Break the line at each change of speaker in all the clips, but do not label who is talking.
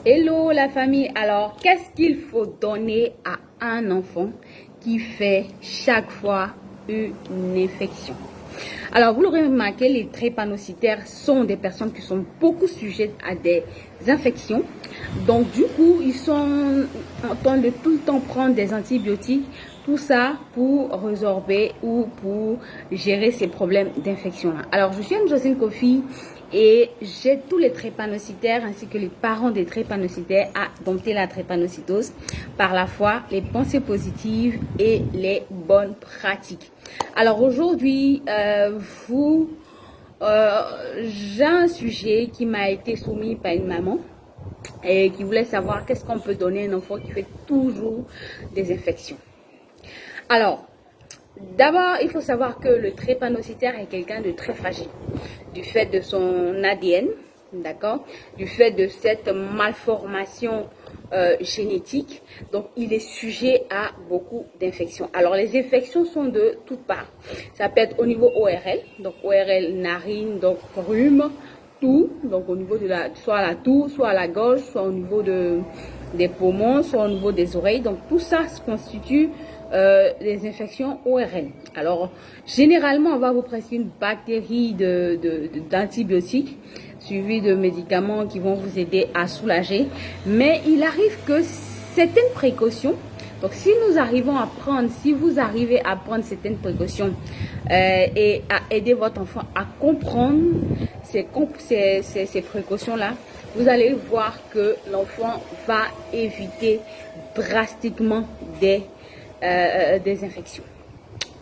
Hello la famille, alors qu'est-ce qu'il faut donner à un enfant qui fait chaque fois une infection? Alors vous l'aurez remarqué, les drépanocytaires sont des personnes qui sont beaucoup sujettes à des infections. Donc du coup, ils sont en train de tout le temps prendre des antibiotiques. Tout ça pour résorber ou pour gérer ces problèmes d'infection là. Alors je suis Anne-Jocelyne Kofi et j'ai tous les drépanocytaires ainsi que les parents des drépanocytaires à dompter la drépanocytose par la foi, les pensées positives et les bonnes pratiques. Alors aujourd'hui, j'ai un sujet qui m'a été soumis par une maman et qui voulait savoir qu'est-ce qu'on peut donner à un enfant qui fait toujours des infections. Alors, d'abord, il faut savoir que le drépanocytaire est quelqu'un de très fragile du fait de son ADN, d'accord, du fait de cette malformation génétique. Donc, il est sujet à beaucoup d'infections. Alors, les infections sont de toutes parts. Ça peut être au niveau ORL, donc ORL narine, donc rhume, toux, donc au niveau de soit la toux, soit à la gorge, soit au niveau des poumons, soit au niveau des oreilles. Donc, tout ça se constitue les infections ORL. Alors, généralement, on va vous prescrire une batterie d'antibiotiques suivi de médicaments qui vont vous aider à soulager. Mais il arrive que certaines précautions, donc si nous arrivons à prendre, si vous arrivez à prendre certaines précautions et à aider votre enfant à comprendre ces précautions-là, vous allez voir que l'enfant va éviter drastiquement des infections.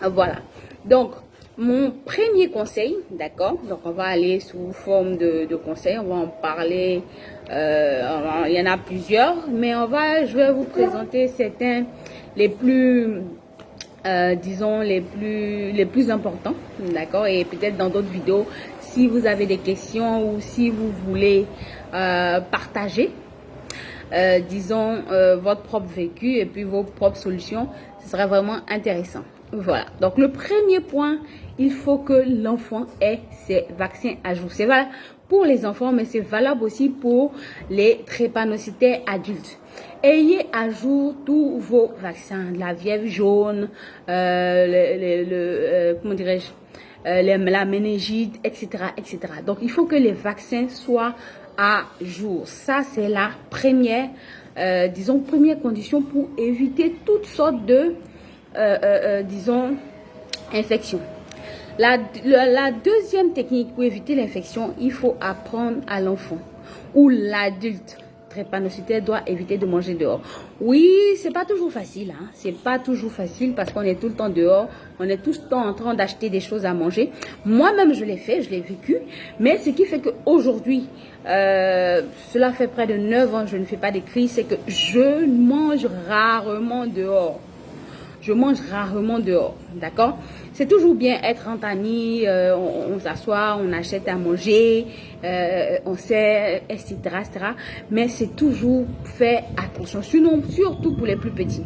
Voilà. Donc, mon premier conseil, d'accord, donc on va aller sous forme de conseils, on va en parler, il y en a plusieurs, mais je vais vous présenter certains, les plus, disons, les plus importants, d'accord, et peut-être dans d'autres vidéos, si vous avez des questions ou si vous voulez partager, disons, votre propre vécu et puis vos propres solutions, ce serait vraiment intéressant. Voilà. Donc, le premier point, il faut que l'enfant ait ses vaccins à jour. C'est valable pour les enfants, mais c'est valable aussi pour les drépanocytaires adultes. Ayez à jour tous vos vaccins, la fièvre jaune, comment dirais-je, la méningite, etc., etc. Donc, il faut que les vaccins soient à jour. Ça, c'est la première, disons, première condition pour éviter toutes sortes de, disons, infections. La deuxième technique pour éviter l'infection, il faut apprendre à l'enfant ou l'adulte drépanocytaire doit éviter de manger dehors. Oui, c'est pas toujours facile, hein. C'est pas toujours facile parce qu'on est tout le temps dehors, on est tout le temps en train d'acheter des choses à manger. Moi-même, je l'ai fait, je l'ai vécu, mais ce qui fait qu'aujourd'hui, cela fait près de 9 ans, je ne fais pas des crises, c'est que je mange rarement dehors. Je mange rarement dehors, d'accord? C'est toujours bien être entre amis, on s'assoit, on achète à manger, on sait, etc., etc. Mais c'est toujours fait attention, sinon, surtout pour les plus petits.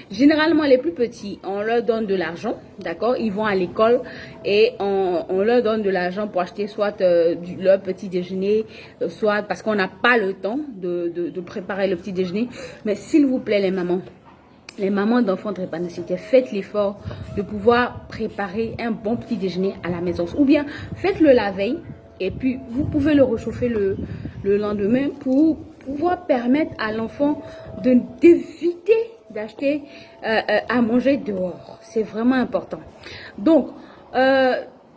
Généralement, les plus petits, on leur donne de l'argent, d'accord? Ils vont à l'école et on leur donne de l'argent pour acheter soit leur petit déjeuner, soit parce qu'on n'a pas le temps de préparer le petit déjeuner. Mais s'il vous plaît, les mamans d'enfants drépanocytaires, faites l'effort de pouvoir préparer un bon petit déjeuner à la maison. Ou bien, faites-le la veille et puis vous pouvez le réchauffer le lendemain pour pouvoir permettre à l'enfant d'éviter d'acheter à manger dehors. C'est vraiment important. Donc,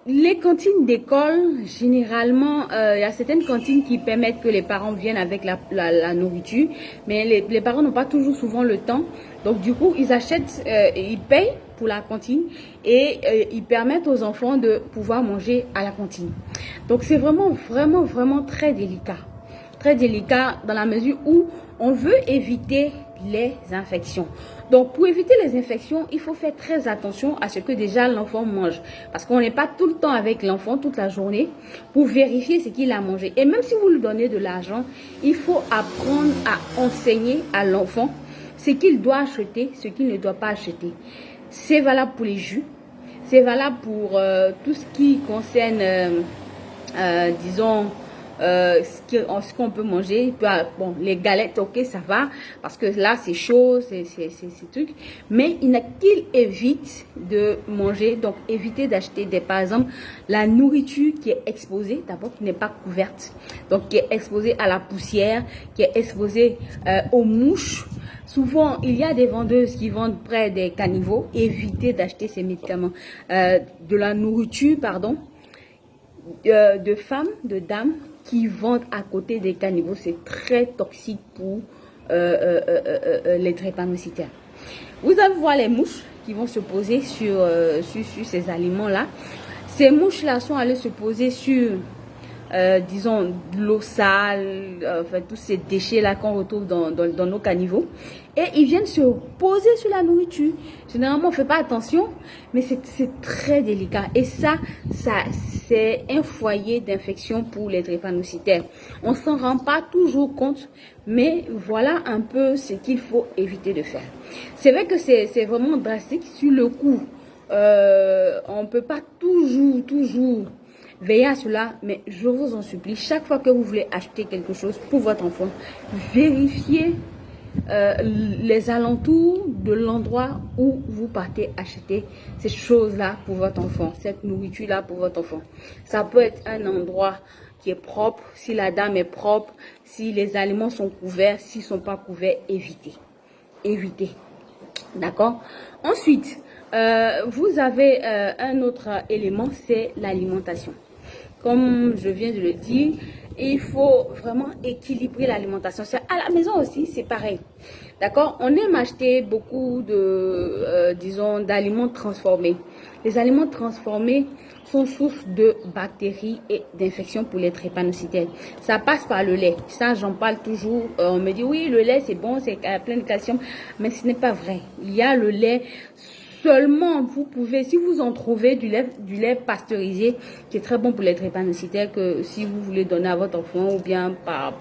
les cantines d'école, généralement, il y a certaines cantines qui permettent que les parents viennent avec la nourriture, mais les parents n'ont pas toujours souvent le temps. Donc, du coup, ils achètent, ils payent pour la cantine et ils permettent aux enfants de pouvoir manger à la cantine. Donc, c'est vraiment, vraiment, vraiment très délicat. Très délicat dans la mesure où on veut éviter les infections. Donc, pour éviter les infections, il faut faire très attention à ce que déjà l'enfant mange. Parce qu'on n'est pas tout le temps avec l'enfant toute la journée pour vérifier ce qu'il a mangé. Et même si vous lui donnez de l'argent, il faut apprendre à enseigner à l'enfant ce qu'il doit acheter, ce qu'il ne doit pas acheter. C'est valable pour les jus. C'est valable pour tout ce qui concerne, disons, ce qu'on peut manger. Bon, les galettes, ok, ça va, parce que là, c'est chaud, c'est truc. Mais il n'a qu'il évite de manger, donc éviter d'acheter par exemple, la nourriture qui est exposée, d'abord, qui n'est pas couverte, donc qui est exposée à la poussière, qui est exposée aux mouches. Souvent, il y a des vendeuses qui vendent près des caniveaux. Évitez d'acheter ces médicaments, de la nourriture, pardon, de femmes, de dames qui vendent à côté des caniveaux. C'est très toxique pour les drépanocytaires. Vous allez voir les mouches qui vont se poser sur ces aliments-là. Ces mouches-là sont allées se poser sur, disons, de l'eau sale, enfin, tous ces déchets-là qu'on retrouve dans nos caniveaux. Et ils viennent se poser sur la nourriture. Généralement, on ne fait pas attention, mais c'est très délicat. Et ça c'est un foyer d'infection pour les drépanocytaires. On ne s'en rend pas toujours compte, mais voilà un peu ce qu'il faut éviter de faire. C'est vrai que c'est vraiment drastique sur le coup. On ne peut pas toujours veillez à cela, mais je vous en supplie, chaque fois que vous voulez acheter quelque chose pour votre enfant, vérifiez les alentours de l'endroit où vous partez acheter ces choses-là pour votre enfant, cette nourriture-là pour votre enfant. Ça peut être un endroit qui est propre, si la dame est propre, si les aliments sont couverts, s'ils ne sont pas couverts, évitez. Évitez. D'accord? Ensuite, vous avez un autre élément, c'est l'alimentation. Comme je viens de le dire, il faut vraiment équilibrer l'alimentation. À la maison aussi, c'est pareil. D'accord? On aime acheter beaucoup de, disons, d'aliments transformés. Les aliments transformés sont source de bactéries et d'infections pour les drépanocytaires. Ça passe par le lait. Ça, j'en parle toujours. On me dit, oui, le lait, c'est bon, c'est plein de calcium. Mais ce n'est pas vrai. Il y a le lait. Seulement, vous pouvez, si vous en trouvez du lait pasteurisé, qui est très bon pour les drépanocytaires, que si vous voulez donner à votre enfant ou bien par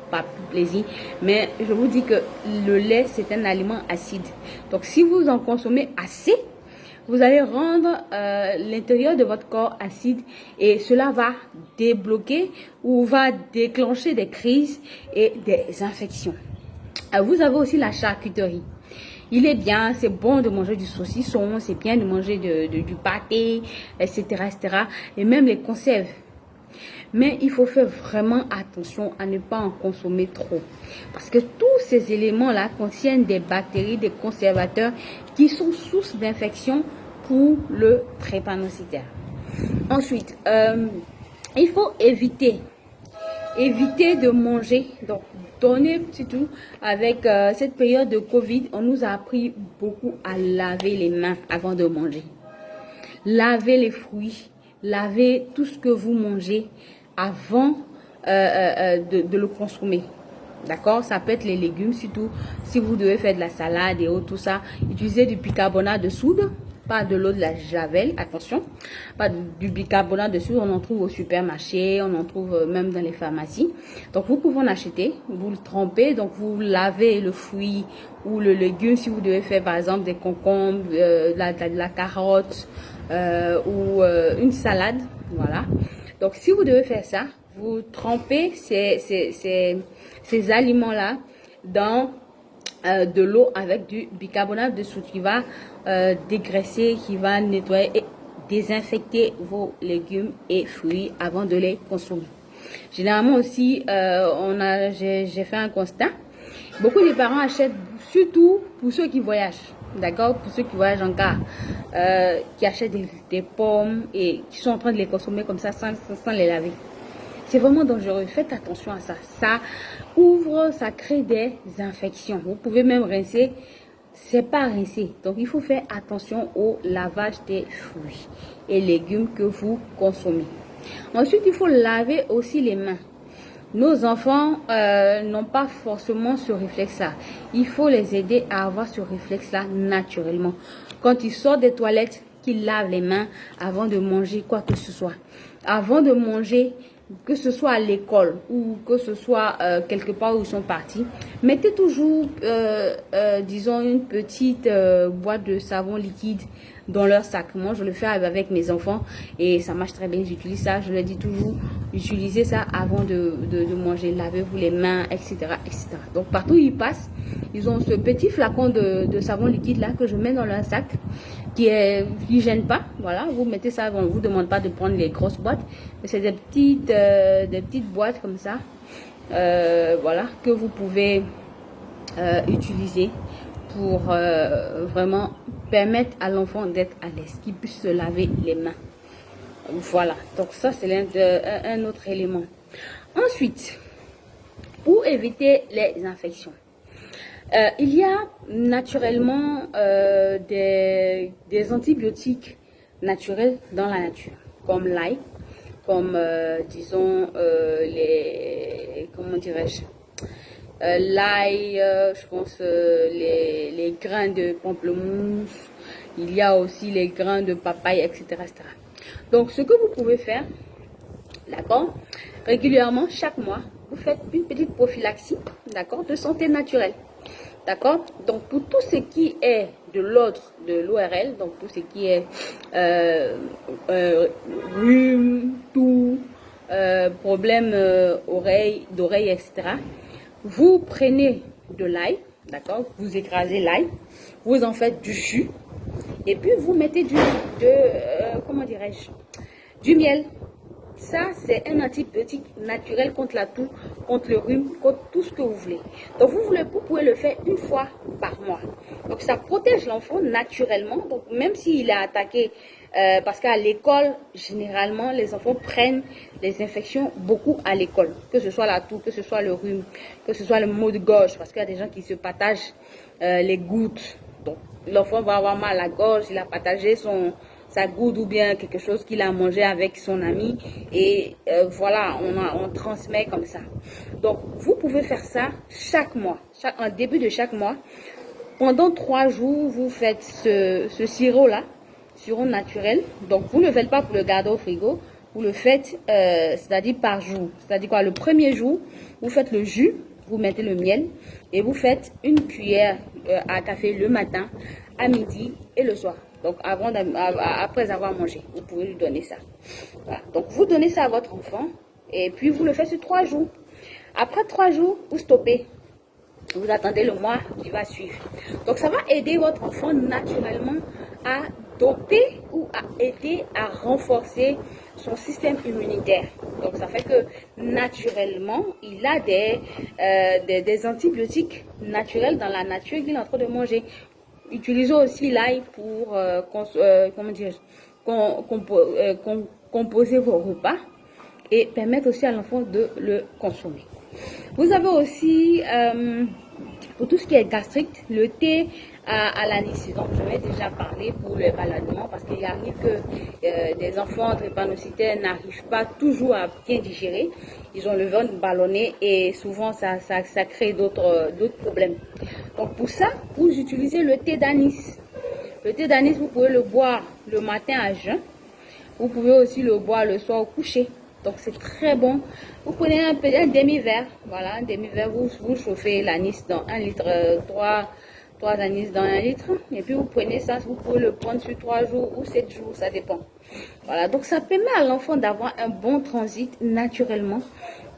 plaisir. Mais je vous dis que le lait, c'est un aliment acide. Donc, si vous en consommez assez, vous allez rendre l'intérieur de votre corps acide et cela va débloquer ou va déclencher des crises et des infections. Vous avez aussi la charcuterie. Il est bien, c'est bon de manger du saucisson, c'est bien de manger du pâté, etc., etc. Et même les conserves. Mais il faut faire vraiment attention à ne pas en consommer trop. Parce que tous ces éléments-là contiennent des bactéries, des conservateurs qui sont source d'infection pour le drépanocytaire. Ensuite, il faut éviter de manger. Donc, donner surtout avec cette période de Covid, on nous a appris beaucoup à laver les mains avant de manger. Lavez les fruits, lavez tout ce que vous mangez avant de le consommer. D'accord? Ça peut être les légumes, surtout si vous devez faire de la salade et autres, tout ça. Utilisez du bicarbonate de soude, pas de l'eau de la javel, attention. Pas du bicarbonate de soude, on en trouve au supermarché, on en trouve même dans les pharmacies. Donc vous pouvez en acheter, vous le trempez, donc vous lavez le fruit ou le légume si vous devez faire par exemple des concombres, de la carotte ou une salade, voilà. Donc si vous devez faire ça, vous trempez ces aliments-là dans de l'eau avec du bicarbonate de soude qui va dégraisser, qui va nettoyer et désinfecter vos légumes et fruits avant de les consommer. Généralement aussi, j'ai fait un constat. Beaucoup de parents achètent, surtout pour ceux qui voyagent, d'accord, pour ceux qui voyagent en car, qui achètent des pommes et qui sont en train de les consommer comme ça sans les laver. C'est vraiment dangereux. Faites attention à ça. Ça ouvre, ça crée des infections. Vous pouvez même rincer. C'est pas rincé. Donc, il faut faire attention au lavage des fruits et légumes que vous consommez. Ensuite, il faut laver aussi les mains. Nos enfants n'ont pas forcément ce réflexe-là. Il faut les aider à avoir ce réflexe-là naturellement. Quand ils sortent des toilettes, qu'ils lavent les mains avant de manger quoi que ce soit. Avant de manger, que ce soit à l'école ou que ce soit quelque part où ils sont partis, mettez toujours, disons, une petite boîte de savon liquide dans leur sac. Moi, je le fais avec mes enfants et ça marche très bien. J'utilise ça, je leur dis toujours, utilisez ça avant de manger. Lavez-vous les mains, etc., etc. Donc, partout où ils passent, ils ont ce petit flacon de savon liquide là que je mets dans leur sac qui gêne pas. Voilà, vous mettez ça, on ne vous demande pas de prendre les grosses boîtes, mais c'est des petites boîtes comme ça, voilà, que vous pouvez utiliser pour vraiment permettre à l'enfant d'être à l'aise, qu'il puisse se laver les mains. Voilà, donc ça c'est un autre élément. Ensuite, pour éviter les infections, il y a naturellement des antibiotiques naturels dans la nature, comme l'ail, comme disons comment dirais-je, l'ail, je pense les grains de pamplemousse, il y a aussi les grains de papaye, etc., etc. Donc ce que vous pouvez faire, d'accord, régulièrement, chaque mois, vous faites une petite prophylaxie, d'accord, de santé naturelle. D'accord? Donc, pour tout ce qui est de l'ordre de l'ORL, donc tout ce qui est rhume, toux, problème d'oreille, etc., vous prenez de l'ail, d'accord? Vous écrasez l'ail, vous en faites du jus, et puis vous mettez comment dirais-je, du miel. Ça, c'est un antibiotique naturel contre la toux, contre le rhume, contre tout ce que vous voulez. Donc, vous pouvez le faire une fois par mois. Donc, ça protège l'enfant naturellement. Donc, même s'il est attaqué, parce qu'à l'école, généralement, les enfants prennent les infections beaucoup à l'école. Que ce soit la toux, que ce soit le rhume, que ce soit le maux de gorge, parce qu'il y a des gens qui se partagent les gouttes. Donc, l'enfant va avoir mal à la gorge, il a partagé sa goutte ou bien quelque chose qu'il a mangé avec son ami et voilà, on transmet comme ça. Donc, vous pouvez faire ça chaque mois, en début de chaque mois. Pendant 3 jours, vous faites ce sirop-là, sirop naturel. Donc, vous ne le faites pas pour le garder au frigo, vous le faites, c'est-à-dire par jour. C'est-à-dire quoi, le premier jour, vous faites le jus, vous mettez le miel et vous faites une cuillère à café le matin, à midi et le soir. Donc, après avoir mangé, vous pouvez lui donner ça. Voilà. Donc, vous donnez ça à votre enfant et puis vous le faites sur 3 jours. Après 3 jours, vous stoppez. Vous attendez le mois qui va suivre. Donc, ça va aider votre enfant naturellement à doper ou à aider à renforcer son système immunitaire. Donc, ça fait que naturellement, il a des antibiotiques naturels dans la nature qu'il est en train de manger. Utilisons aussi l'ail pour comment dire, composer vos repas et permettre aussi à l'enfant de le consommer. Vous avez aussi, pour tout ce qui est gastrique, le thé à l'anis. Donc, je vais déjà parler pour le ballonnement parce qu'il arrive que des enfants drépanocytaires n'arrivent pas toujours à bien digérer. Ils ont le ventre ballonné et souvent ça crée d'autres problèmes. Donc, pour ça, vous utilisez le thé d'anis. Le thé d'anis, vous pouvez le boire le matin à jeun. Vous pouvez aussi le boire le soir au coucher. Donc, c'est très bon. Vous prenez un demi-verre. Voilà, un demi-verre. Vous chauffez l'anis dans 1 litre, 3 anis dans 1 litre. Et puis, vous prenez ça. Vous pouvez le prendre sur 3 jours ou 7 jours. Ça dépend. Voilà. Donc, ça permet à l'enfant d'avoir un bon transit naturellement.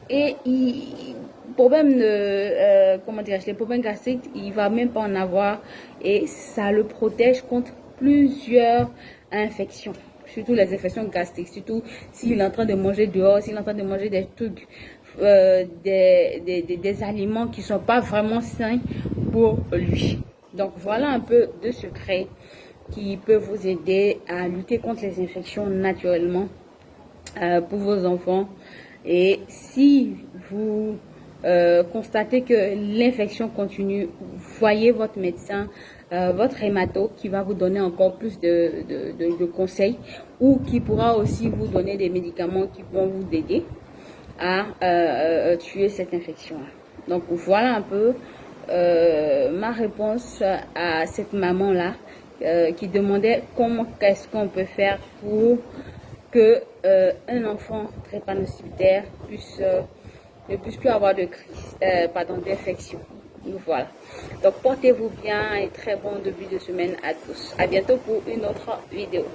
Et les problèmes gastriques, il va même pas en avoir. Et ça le protège contre plusieurs infections. Surtout les infections gastriques, surtout s'il est en train de manger dehors, s'il est en train de manger des trucs, des aliments qui ne sont pas vraiment sains pour lui. Donc voilà un peu de secrets qui peuvent vous aider à lutter contre les infections naturellement pour vos enfants. Et si vous constatez que l'infection continue, voyez votre médecin, votre hémato qui va vous donner encore plus de conseils ou qui pourra aussi vous donner des médicaments qui vont vous aider à tuer cette infection-là. Donc voilà un peu ma réponse à cette maman-là qui demandait comment qu'est-ce qu'on peut faire pour que un enfant drépanocytaire ne puisse plus avoir d'infection. Voilà. Donc, portez-vous bien et très bon début de semaine à tous. À bientôt pour une autre vidéo.